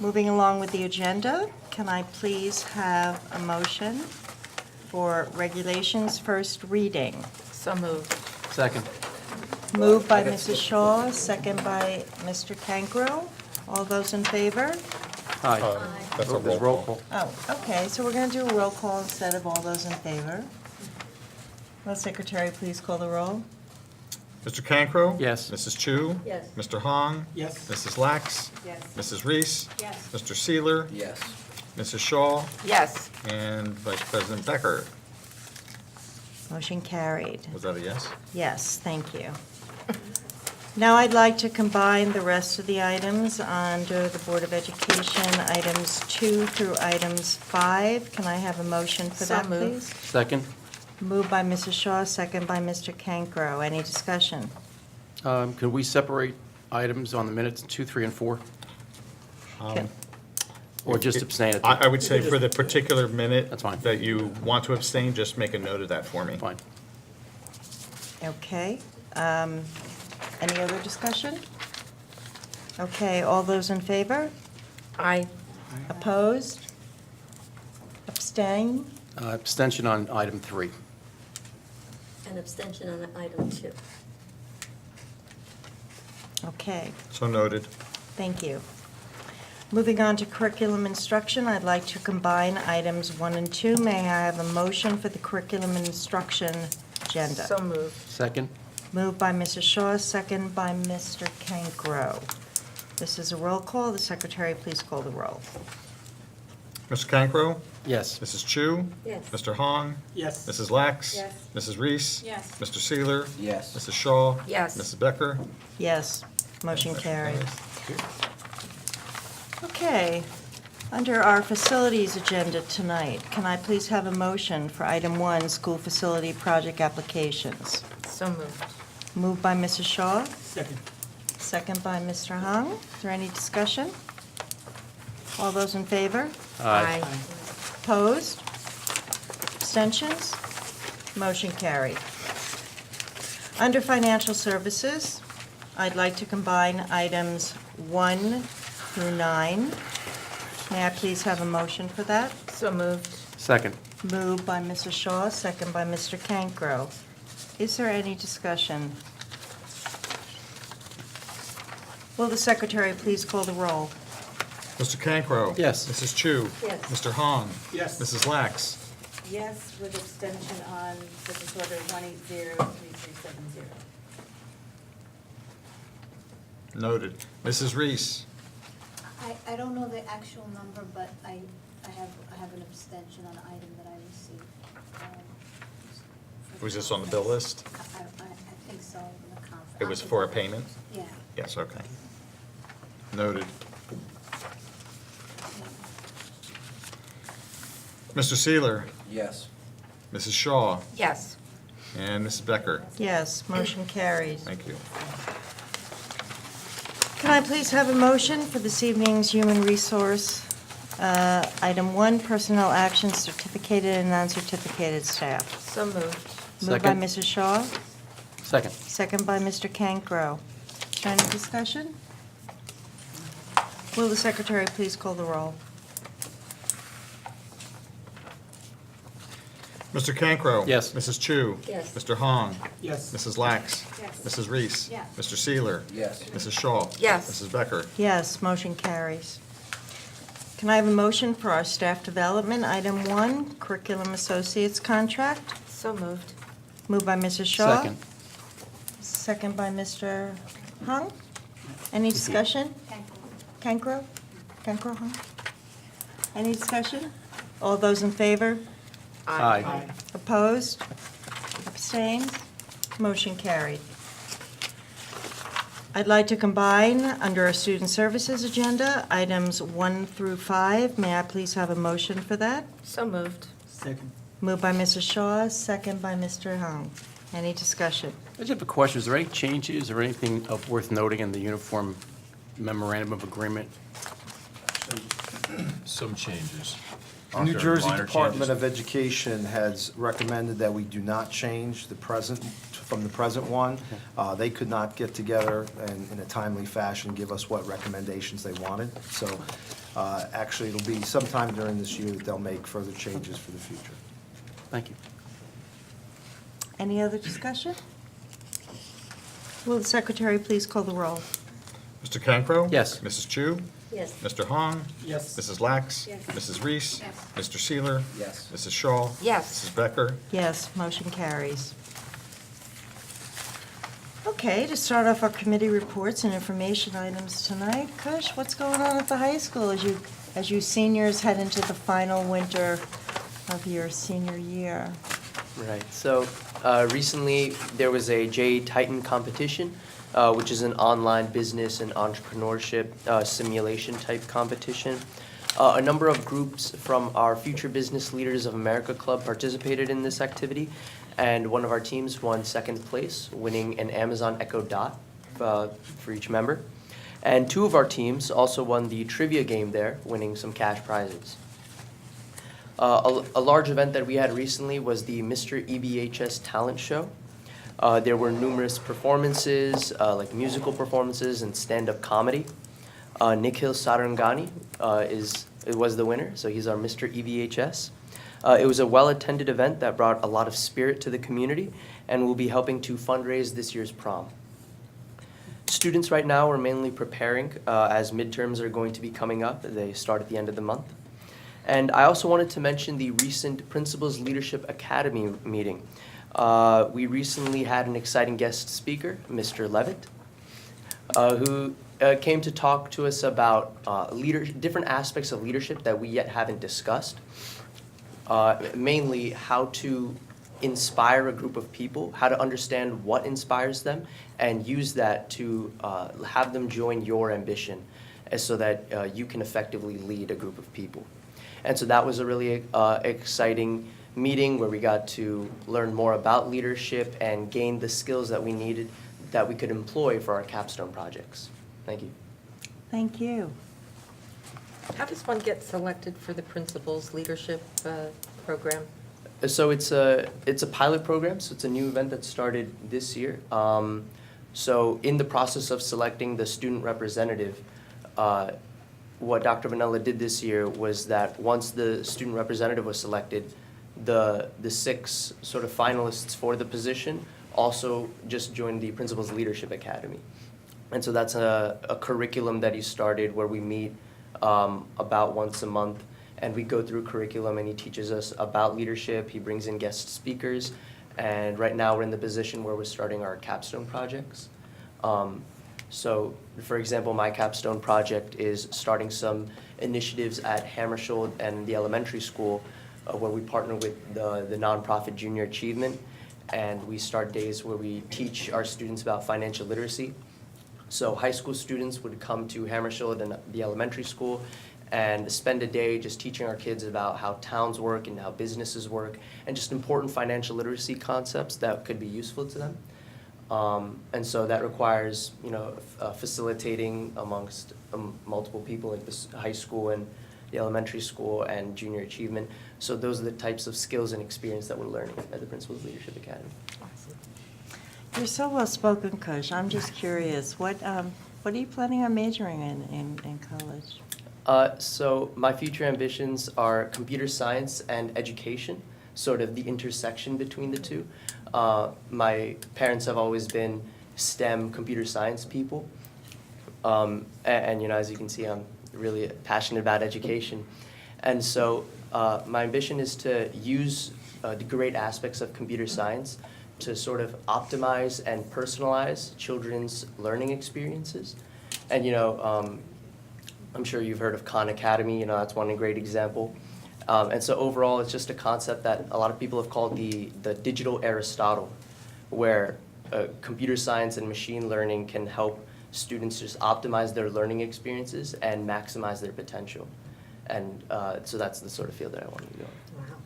Moving along with the agenda, can I please have a motion for regulations first reading? So moved. Second. Moved by Mrs. Shaw, second by Mr. Cancro. All those in favor? Aye. That's a There's roll call. Oh, okay, so we're going to do a roll call instead of all those in favor. Will Secretary please call the roll? Mr. Cancro? Yes. Mrs. Chu? Yes. Mr. Hong? Yes. Mrs. Lax? Yes. Mrs. Reese? Yes. Mr. Seeler? Yes. Mrs. Shaw? Yes. And Vice President Becker. Motion carried. Was that a yes? Yes, thank you. Now I'd like to combine the rest of the items under the Board of Education, items 2 through items 5. Can I have a motion for So that, moved. please? Second. Moved by Mrs. Shaw, second by Mr. Cancro. Any discussion? Could we separate items on the minutes, 2, 3, and 4? Can- Or just abstain at I would say for the particular minute. That's fine. That you want to abstain, just make a note of that for me. Fine. Okay. Any other discussion? Okay, all those in favor? Aye. Opposed? Abstain? Abstention on item 3. An abstention on item 2. Okay, So noted. thank you. Moving on to curriculum instruction, I'd like to combine items 1 and 2. May I have a motion for the curriculum instruction agenda? So moved. Second. Moved by Mrs. Shaw, second by Mr. Cancro. This is a roll call. The secretary, please call the roll. Mr. Cancro? Yes. Mrs. Chu? Yes. Mr. Hong? Yes. Mrs. Lax? Yes. Mrs. Reese? Yes. Mr. Seeler? Yes. Mrs. Shaw? Yes. Mrs. Becker? Yes, motion carried. Okay, under our facilities agenda tonight, can I please have a motion for item 1, school facility project applications? So moved. Moved by Mrs. Shaw, Second. second by Mr. Hung. Is there any discussion? All those in favor? Aye. Opposed? Abstentions? Motion carried. Under financial services, I'd like to combine items 1 through 9. May I please have a motion for that? So moved. Second. Moved by Mrs. Shaw, second by Mr. Cancro. Is there any discussion? Will the secretary please call the roll? Mr. Cancro? Yes. Mrs. Chu? Yes. Mr. Hong? Yes. Mrs. Lax? Yes, with abstention on purchase order 1803370. Noted. Mrs. Reese? I don't know the actual number, but I have an abstention on an item that I received. Was this on the bill list? I think so, in the conference. It was for a payment? Yeah. Yes, okay. Noted. Mr. Seeler? Yes. Mrs. Shaw? Yes. And Mrs. Becker? Yes, motion carries. Thank you. Can I please have a motion for this evening's human resource? Item 1, personnel actions, certificated and non-certificated staff. So moved. Moved by Second. Mrs. Shaw, Second. second by Mr. Cancro. Is there any discussion? Will the secretary please call the roll? Mr. Cancro? Yes. Mrs. Chu? Yes. Mr. Hong? Yes. Mrs. Lax? Yes. Mrs. Reese? Yes. Mr. Seeler? Yes. Mrs. Shaw? Yes. Mrs. Becker? Yes, motion carries. Can I have a motion for our staff development? Item 1, curriculum associates contract. So moved. Moved by Mrs. Shaw. Second. Second by Mr. Hung. Any discussion? Cancro? Cancro, Hung? Any discussion? All those in favor? Aye. Opposed? Abstained? Motion carried. I'd like to combine, under our student services agenda, items 1 through 5. May I please have a motion for that? So moved. Second. Moved by Mrs. Shaw, second by Mr. Hung. Any discussion? I just have a question. Is there any changes or anything of worth noting in the uniform memorandum of agreement? Some changes. The New Jersey Minor Department changes. of Education has recommended that we do not change the present, from the present one. They could not get together and in a timely fashion give us what recommendations they wanted. So Actually, it'll be sometime during this year that they'll make further changes for the future. Thank you. Any other discussion? Will the secretary please call the roll? Mr. Cancro? Yes. Mrs. Chu? Yes. Mr. Hong? Yes. Mrs. Lax? Yes. Mrs. Reese? Yes. Mr. Seeler? Yes. Mrs. Shaw? Yes. Mrs. Becker? Yes, motion carries. Okay, to start off our committee reports and information items tonight, Kush, what's going on at the high school as you seniors head into the final winter of your senior year? Right, so recently there was a J Titan competition, which is an online business and entrepreneurship simulation type competition. A number of groups from our Future Business Leaders of America Club participated in this activity, and one of our teams won second place, winning an Amazon Echo Dot for each member. And two of our teams also won the trivia game there, winning some cash prizes. A large event that we had recently was the Mr. EBHS Talent Show. There were numerous performances, like musical performances and stand-up comedy. Nikhil Sarangani was the winner, so he's our Mr. EBHS. It was a well-attended event that brought a lot of spirit to the community and will be helping to fundraise this year's prom. Students right now are mainly preparing as midterms are going to be coming up. They start at the end of the month. And I also wanted to mention the recent Principals Leadership Academy meeting. We recently had an exciting guest speaker, Mr. Levitt, who came to talk to us about different aspects of leadership that we yet haven't discussed. Mainly how to inspire a group of people, how to understand what inspires them, and use that to have them join your ambition so that you can effectively lead a group of people. And so that was a really exciting meeting where we got to learn more about leadership and gain the skills that we needed that we could employ for our capstone projects. Thank you. Thank you. How does one get selected for the principal's leadership program? So it's a pilot program, so it's a new event that started this year. So in the process of selecting the student representative, what Dr. Vanella did this year was that once the student representative was selected, the 6 sort of finalists for the position also just joined the Principal's Leadership Academy. And so that's a curriculum that he started where we meet about once a month, and we go through curriculum, and he teaches us about leadership. He brings in guest speakers, and right now we're in the position where we're starting our capstone projects. So, for example, my capstone project is starting some initiatives at Hammersholt and the elementary school where we partner with the nonprofit Junior Achievement, and we start days where we teach our students about financial literacy. So high school students would come to Hammersholt and the elementary school and spend a day just teaching our kids about how towns work and how businesses work, and just important financial literacy concepts that could be useful to them. And so that requires, facilitating amongst multiple people, like this high school and the elementary school and Junior Achievement. So those are the types of skills and experience that we're learning at the Principal's Leadership Academy. You're so well-spoken, Kush. I'm just curious, what are you planning on majoring in college? So my future ambitions are computer science and education, sort of the intersection between the two. My parents have always been STEM computer science people. And as you can see, I'm really passionate about education. And so my ambition is to use the great aspects of computer science to sort of optimize and personalize children's learning experiences. And, I'm sure you've heard of Khan Academy, that's one great example. And so overall, it's just a concept that a lot of people have called the digital Aristotle, where computer science and machine learning can help students just optimize their learning experiences and maximize their potential. And so that's the sort of field that I wanted to go in.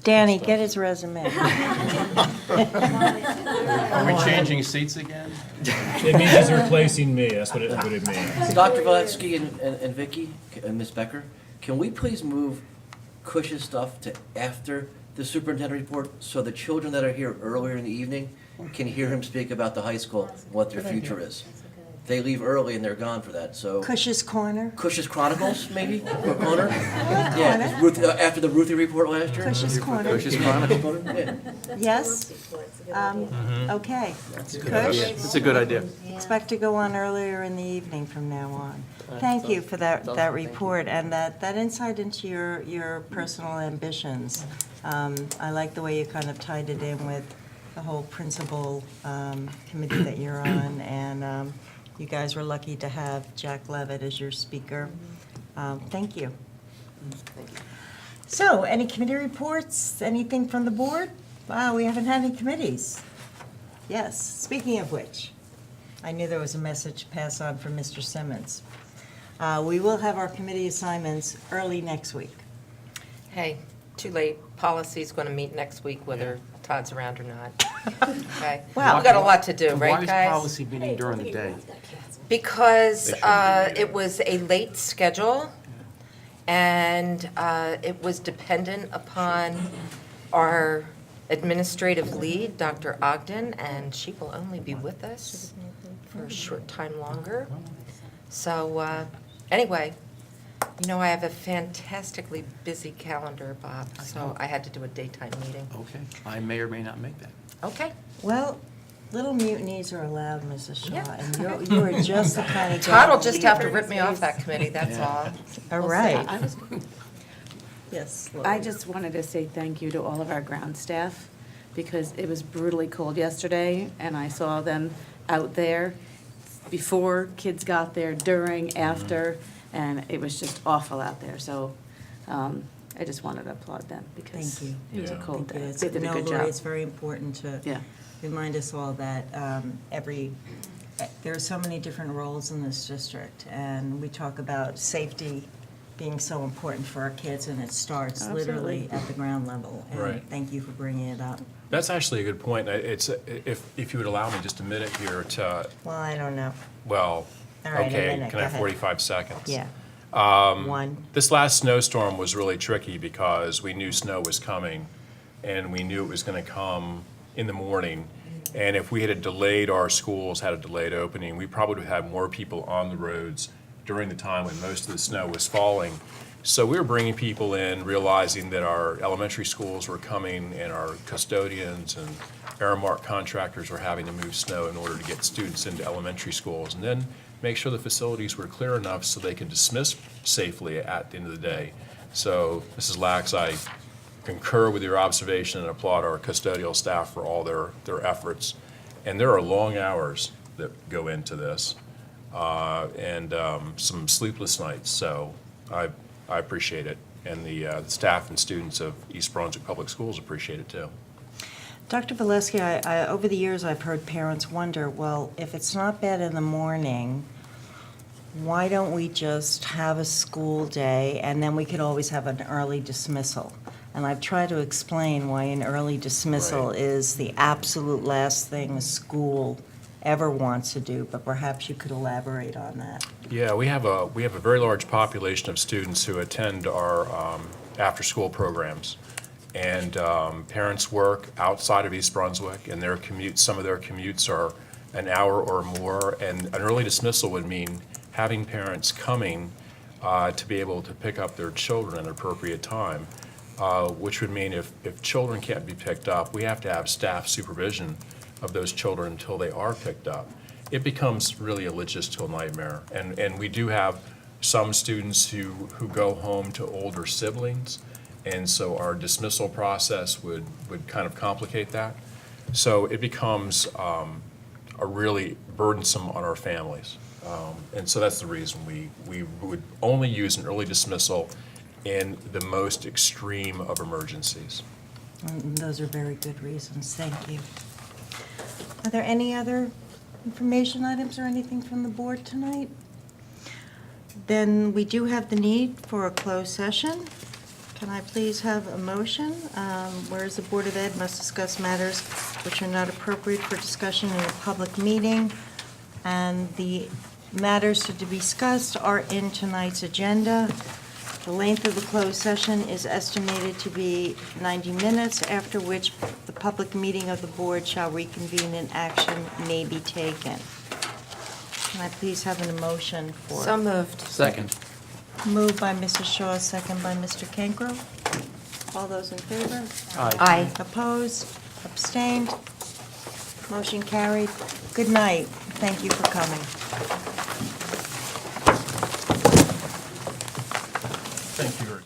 Danny, get his resume. Are we changing seats again? It means he's replacing me, that's what it means. Dr. Valetsky and Vicky and Ms. Becker, can we please move Cush's stuff to after the superintendent report so the children that are here earlier in the evening can hear him speak about the high school, what their future is? they leave early and they're gone for that, so. Cush's Corner? Cush's Chronicles, maybe, or Corner? Corner. Yeah, 'cause Ruth, after the Ruthie report last year. Cush's Corner. Cush's Chronicle? Yeah. Yes? Okay. Cush, It's a good idea. expect to go on earlier in the evening from now on. Thank you for that Thank you. report and that insight into your personal ambitions. I like the way you kind of tied it in with the whole principal committee that you're on, and you guys were lucky to have Jack Levitt as your speaker. Thank you. Thank you. So, any committee reports, anything from the board? Wow, we haven't had any committees. Yes, speaking of which, I knew there was a message to pass on from Mr. Simmons. We will have our committee assignments early next week. Hey, too late. Policy's going to meet next week, whether Todd's around or not. Okay? Well- We've got a lot to do, Why right, is guys? policy meeting during the day? Because They shouldn't be it was a late schedule, and it was dependent upon our administrative lead, Dr. Ogden, and she will only be with us for a short time longer. So, anyway, you know, I have a fantastically busy calendar, Bob, so I had to do a daytime meeting. Okay, I may or may not make that. Okay. Well, little mutinies are allowed, Mrs. Shaw, Yeah. and you are just the kind of Todd will gal- just have to rip me off that committee, that's all. All right. I was, Yes. I just wanted to say thank you to all of our ground staff, because it was brutally cold yesterday, and I saw them out there before kids got there, during, after, and it was just awful out there, so I just wanted to applaud them, because Thank you. it was a Yeah. cold Thank you. day. It's- They did a no, good Lori, job. it's very important to Yeah. remind us all that there are so many different roles in this district, and we talk about safety being so important for our kids, and it starts literally Absolutely. at the ground level. And Right. thank you for bringing it up. That's actually a good point. It's, if you would allow me just a minute here to, Well, I don't know. well, All right, a okay, minute, can go I have ahead. 45 seconds? Yeah. One. This last snowstorm was really tricky because we knew snow was coming, and we knew it was going to come in the morning. And if we had delayed our schools, had a delayed opening, we probably would have had more people on the roads during the time when most of the snow was falling. So we were bringing people in, realizing that our elementary schools were coming, and our custodians and Aramark contractors were having to move snow in order to get students into elementary schools. And then make sure the facilities were clear enough so they could dismiss safely at the end of the day. So, Mrs. Lax, I concur with your observation and applaud our custodial staff for all their efforts. And there are long hours that go into this, and some sleepless nights, so I appreciate it. And the staff and students of East Brunswick Public Schools appreciate it too. Dr. Valesky, over the years, I've heard parents wonder, well, if it's not bad in the morning, why don't we just have a school day, and then we could always have an early dismissal? And I've tried to explain why an early dismissal Right. is the absolute last thing a school ever wants to do, but perhaps you could elaborate on that. Yeah, we have a very large population of students who attend our after-school programs. And parents work outside of East Brunswick, and their commutes, some of their commutes are an hour or more. And an early dismissal would mean having parents coming to be able to pick up their children at an appropriate time, which would mean if children can't be picked up, we have to have staff supervision of those children until they are picked up. It becomes really a logistical nightmare. And we do have some students who go home to older siblings, and so our dismissal process would kind of complicate that. So it becomes a really burdensome on our families. And so that's the reason we would only use an early dismissal in the most extreme of emergencies. And those are very good reasons. Thank you. Are there any other information items or anything from the board tonight? Then we do have the need for a closed session. Can I please have a motion? Whereas the Board of Ed must discuss matters which are not appropriate for discussion in a public meeting, and the matters to be discussed are in tonight's agenda. The length of the closed session is estimated to be 90 minutes, after which the public meeting of the board shall reconvene and action may be taken. Can I please have an emotion for? So moved. Second. Moved by Mrs. Shaw, second by Mr. Cancro. All those in favor? Aye. Opposed? Abstained? Motion carried. Good night. Thank you for coming. Thank you.